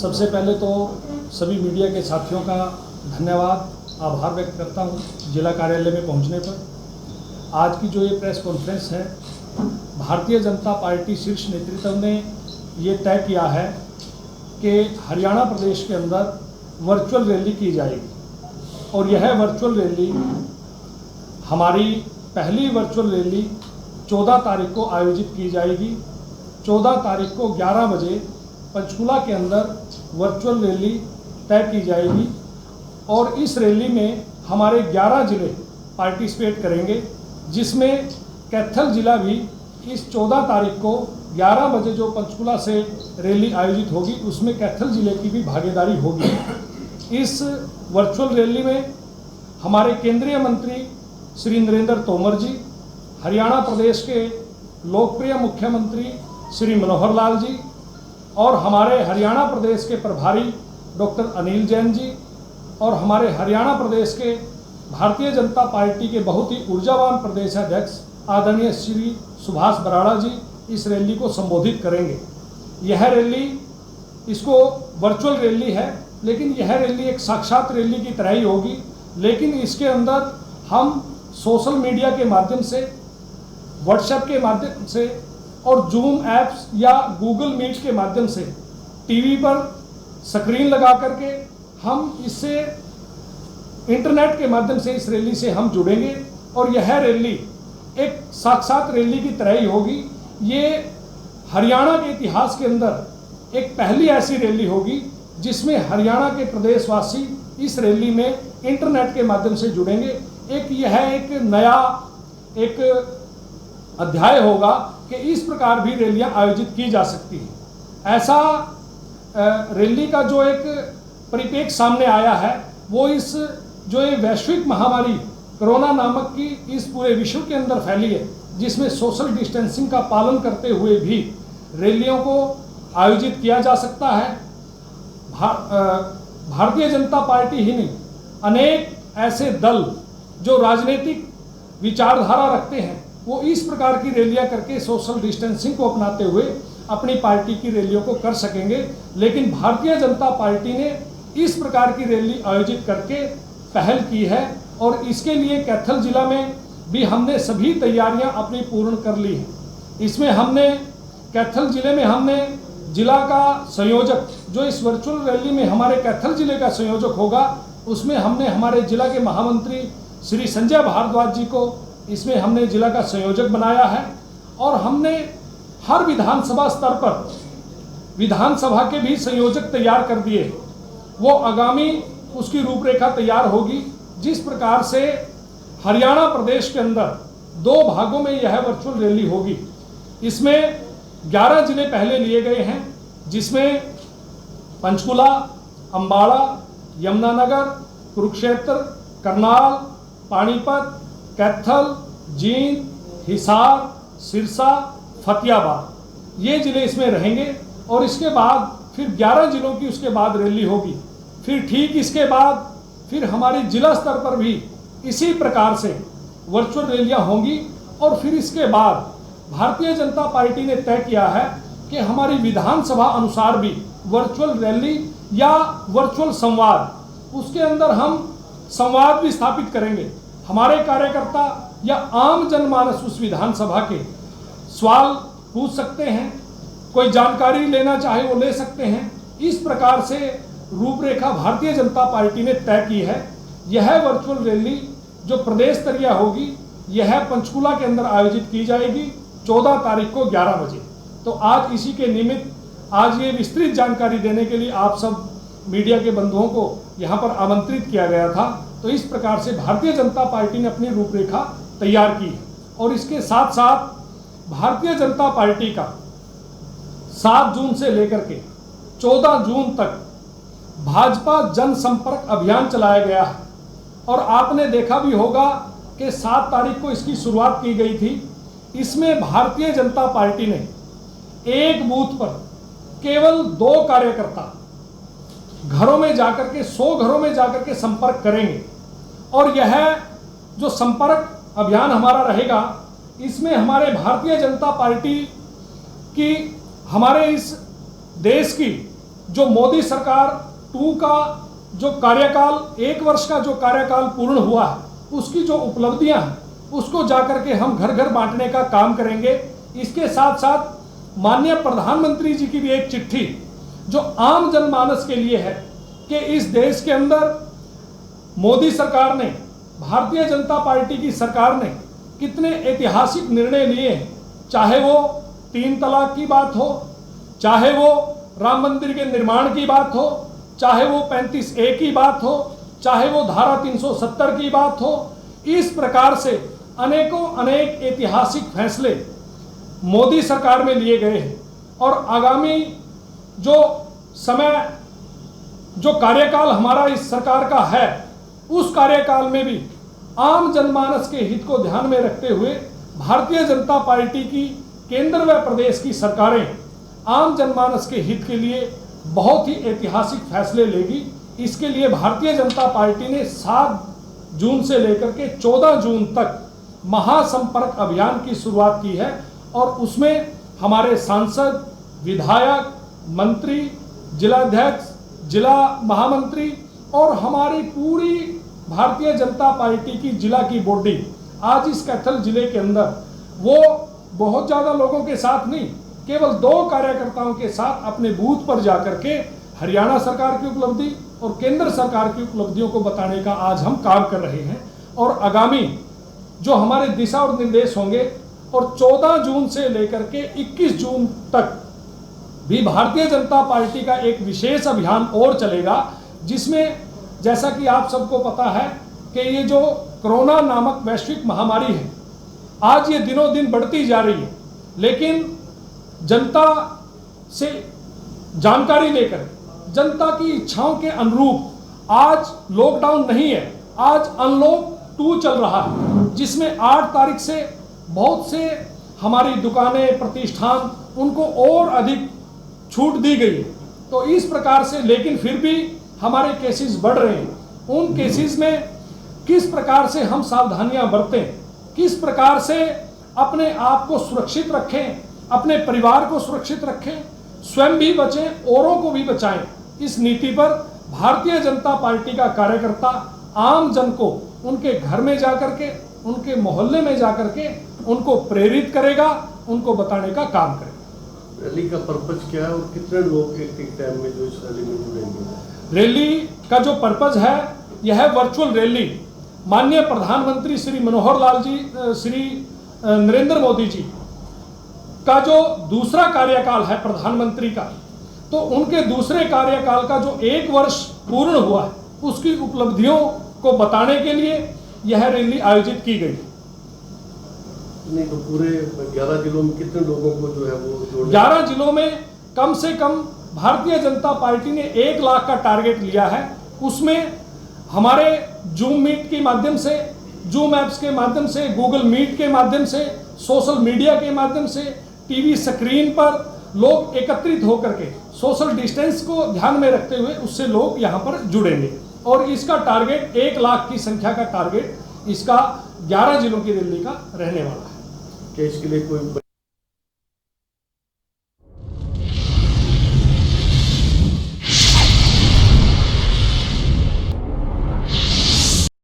सबसे पहले तो सभी मीडिया के साथियों का धन्यवाद, आभार व्यक्त करता हूँ जिला कार्यालय में पहुँचने पर। आज की जो ये प्रेस कॉन्फ्रेंस है, भारतीय जनता पार्टी शीर्ष नेतृत्व ने ये तय किया है कि हरियाणा प्रदेश के अंदर वर्चुअल रैली की जाएगी और यह वर्चुअल रैली हमारी पहली वर्चुअल रैली 14 तारीख को आयोजित की जाएगी। 14 तारीख को 11 बजे पंचकुला के अंदर वर्चुअल रैली तय की जाएगी और इस रैली में हमारे 11 जिले पार्टिसिपेट करेंगे, जिसमें कैथल जिला भी इस 14 तारीख को 11 बजे जो पंचकुला से रैली आयोजित होगी उसमें कैथल जिले की भी भागीदारी होगी। इस वर्चुअल रैली में हमारे केंद्रीय मंत्री श्री नरेंद्र तोमर जी, हरियाणा प्रदेश के लोकप्रिय मुख्यमंत्री श्री मनोहर लाल जी और हमारे हरियाणा प्रदेश के प्रभारी डॉक्टर अनिल जैन जी और हमारे हरियाणा प्रदेश के भारतीय जनता पार्टी के बहुत ही ऊर्जावान प्रदेशाध्यक्ष आदरणीय श्री सुभाष बराड़ा जी इस रैली को संबोधित करेंगे। यह रैली, इसको वर्चुअल रैली है, लेकिन यह रैली एक साक्षात रैली की तरह ही होगी, लेकिन इसके अंदर हम सोशल मीडिया के माध्यम से, व्हाट्सएप के माध्यम से और जूम ऐप्स या गूगल मीट के माध्यम से टीवी पर स्क्रीन लगा करके हम इससे इंटरनेट के माध्यम से इस रैली से हम जुड़ेंगे और यह रैली एक साक्षात रैली की तरह ही होगी। ये हरियाणा के इतिहास के अंदर एक पहली ऐसी रैली होगी जिसमें हरियाणा के प्रदेशवासी इस रैली में इंटरनेट के माध्यम से जुड़ेंगे। यह एक नया एक अध्याय होगा कि इस प्रकार भी रैलियां आयोजित की जा सकती हैं। ऐसा रैली का जो एक परिप्रेक्ष्य सामने आया है वो इस जो ये वैश्विक महामारी कोरोना नामक की इस पूरे विश्व के अंदर फैली है, जिसमें सोशल डिस्टेंसिंग का पालन करते हुए भी रैलियों को आयोजित किया जा सकता है। भारतीय जनता पार्टी ही नहीं, अनेक ऐसे दल जो राजनीतिक विचारधारा रखते हैं वो इस प्रकार की रैलियां करके सोशल डिस्टेंसिंग को अपनाते हुए अपनी पार्टी की रैलियों को कर सकेंगे, लेकिन भारतीय जनता पार्टी ने इस प्रकार की रैली आयोजित करके पहल की है और इसके लिए कैथल जिला में भी हमने सभी तैयारियां अपनी पूर्ण कर ली हैं। इसमें हमने कैथल जिले में हमने जिला का संयोजक, जो इस वर्चुअल रैली में हमारे कैथल जिले का संयोजक होगा, उसमें हमने हमारे जिला के महामंत्री श्री संजय भारद्वाज जी को इसमें हमने जिला का संयोजक बनाया है और हमने हर विधानसभा स्तर पर विधानसभा के भी संयोजक तैयार कर दिए। वो आगामी उसकी रूपरेखा तैयार होगी। जिस प्रकार से हरियाणा प्रदेश के अंदर 2 भागों में यह वर्चुअल रैली होगी, इसमें 11 जिले पहले लिए गए हैं, जिसमें पंचकुला, अम्बाड़ा, यमुनानगर, कुरुक्षेत्र, करनाल, पानीपत, कैथल, जींद, हिसार, सिरसा, फतेहाबाद, ये जिले इसमें रहेंगे और इसके बाद फिर 11 जिलों की उसके बाद रैली होगी। फिर ठीक इसके बाद फिर हमारी जिला स्तर पर भी इसी प्रकार से वर्चुअल रैलियां होंगी और फिर इसके बाद भारतीय जनता पार्टी ने तय किया है कि हमारी विधानसभा अनुसार भी वर्चुअल रैली या वर्चुअल संवाद, उसके अंदर हम संवाद भी स्थापित करेंगे। हमारे कार्यकर्ता या आम जनमानस उस विधानसभा के सवाल पूछ सकते हैं, कोई जानकारी लेना चाहे वो ले सकते हैं। इस प्रकार से रूपरेखा भारतीय जनता पार्टी ने तय की है। यह वर्चुअल रैली जो प्रदेश स्तरीय होगी, यह पंचकुला के अंदर आयोजित की जाएगी 14 तारीख को 11 बजे। तो आज इसी के निमित्त आज ये विस्तृत जानकारी देने के लिए आप सब मीडिया के बंधुओं को यहाँ पर आमंत्रित किया गया था। तो इस प्रकार से भारतीय जनता पार्टी ने अपनी रूपरेखा तैयार की है और इसके साथ साथ भारतीय जनता पार्टी का 7 जून से लेकर के 14 जून तक भाजपा जनसंपर्क अभियान चलाया गया है और आपने देखा भी होगा कि 7 तारीख को इसकी शुरुआत की गई थी। इसमें भारतीय जनता पार्टी ने एक बूथ पर केवल 2 कार्यकर्ता घरों में जाकर के 100 घरों में जाकर के संपर्क करेंगे और यह जो संपर्क अभियान हमारा रहेगा, इसमें हमारे भारतीय जनता पार्टी की, हमारे इस देश की जो मोदी सरकार 2 का जो कार्यकाल, 1 वर्ष का जो कार्यकाल पूर्ण हुआ है, उसकी जो उपलब्धियां हैं उसको जाकर के हम घर घर बांटने का काम करेंगे। इसके साथ साथ माननीय प्रधानमंत्री जी की भी एक चिट्ठी जो आम जनमानस के लिए है कि इस देश के अंदर मोदी सरकार ने, भारतीय जनता पार्टी की सरकार ने कितने ऐतिहासिक निर्णय लिए हैं, चाहे वो 3 तलाक की बात हो, चाहे वो राम मंदिर के निर्माण की बात हो, चाहे वो 35A की बात हो, चाहे वो धारा 370 की बात हो। इस प्रकार से अनेक ऐतिहासिक फैसले मोदी सरकार में लिए गए हैं और आगामी जो समय, जो कार्यकाल हमारा इस सरकार का है, उस कार्यकाल में भी आम जनमानस के हित को ध्यान में रखते हुए भारतीय जनता पार्टी की केंद्र व प्रदेश की सरकारें आम जनमानस के हित के लिए बहुत ही ऐतिहासिक फैसले लेगी। इसके लिए भारतीय जनता पार्टी ने 7 जून से लेकर के 14 जून तक महासंपर्क अभियान की शुरुआत की है और उसमें हमारे सांसद, विधायक, मंत्री, जिलाध्यक्ष, जिला महामंत्री और हमारी पूरी भारतीय जनता पार्टी की जिला की बॉडी आज इस कैथल जिले के अंदर, वो बहुत ज़्यादा लोगों के साथ नहीं, केवल 2 कार्यकर्ताओं के साथ अपने बूथ पर जाकर के हरियाणा सरकार की उपलब्धि और केंद्र सरकार की उपलब्धियों को बताने का आज हम काम कर रहे हैं। और आगामी जो हमारे दिशा और निर्देश होंगे और 14 जून से लेकर के 21 जून तक भी भारतीय जनता पार्टी का एक विशेष अभियान और चलेगा, जिसमें जैसा कि आप सबको पता है कि ये जो कोरोना नामक वैश्विक महामारी है, आज ये दिनों दिन बढ़ती जा रही है, लेकिन जनता से जानकारी लेकर, जनता की इच्छाओं के अनुरूप आज लॉकडाउन नहीं है, आज अनलॉक 2 चल रहा है, जिसमें 8 तारीख से बहुत से हमारी दुकानें, प्रतिष्ठान, उनको और अधिक छूट दी गई है। तो इस प्रकार से, लेकिन फिर भी हमारे केसेस बढ़ रहे हैं। उन केसेस में किस प्रकार से हम सावधानियां बरतें, किस प्रकार से अपने आप को सुरक्षित रखें, अपने परिवार को सुरक्षित रखें, स्वयं भी बचें, औरों को भी बचाएं, इस नीति पर भारतीय जनता पार्टी का कार्यकर्ता आम जन को उनके घर में जाकर के, उनके मोहल्ले में जाकर के उनको प्रेरित करेगा, उनको बताने का काम करेगा। रैली का पर्पज क्या है और कितने लोग एक टाइम में जो इस रैली में जुड़ेंगे? रैली का जो पर्पज है, यह है वर्चुअल रैली। माननीय प्रधानमंत्री श्री मनोहर लाल जी, श्री नरेंद्र मोदी जी का जो दूसरा कार्यकाल है प्रधानमंत्री का, तो उनके दूसरे कार्यकाल का जो 1 वर्ष पूर्ण हुआ है, उसकी उपलब्धियों को बताने के लिए यह रैली आयोजित की गई। नहीं तो पूरे 11 जिलों में कितने लोगों को जो है वो 11 जिलों में कम से कम भारतीय जनता पार्टी ने 1 लाख का टारगेट लिया है। उसमें हमारे जूम मीट के माध्यम से, जूम ऐप्स के माध्यम से, गूगल मीट के माध्यम से, सोशल मीडिया के माध्यम से, टीवी स्क्रीन पर लोग एकत्रित होकर के सोशल डिस्टेंस को ध्यान में रखते हुए उससे लोग यहाँ पर जुड़ेंगे और इसका टारगेट 1 लाख की संख्या का टारगेट इसका 11 जिलों की रैली का रहने वाला है। क्या इसके लिए कोई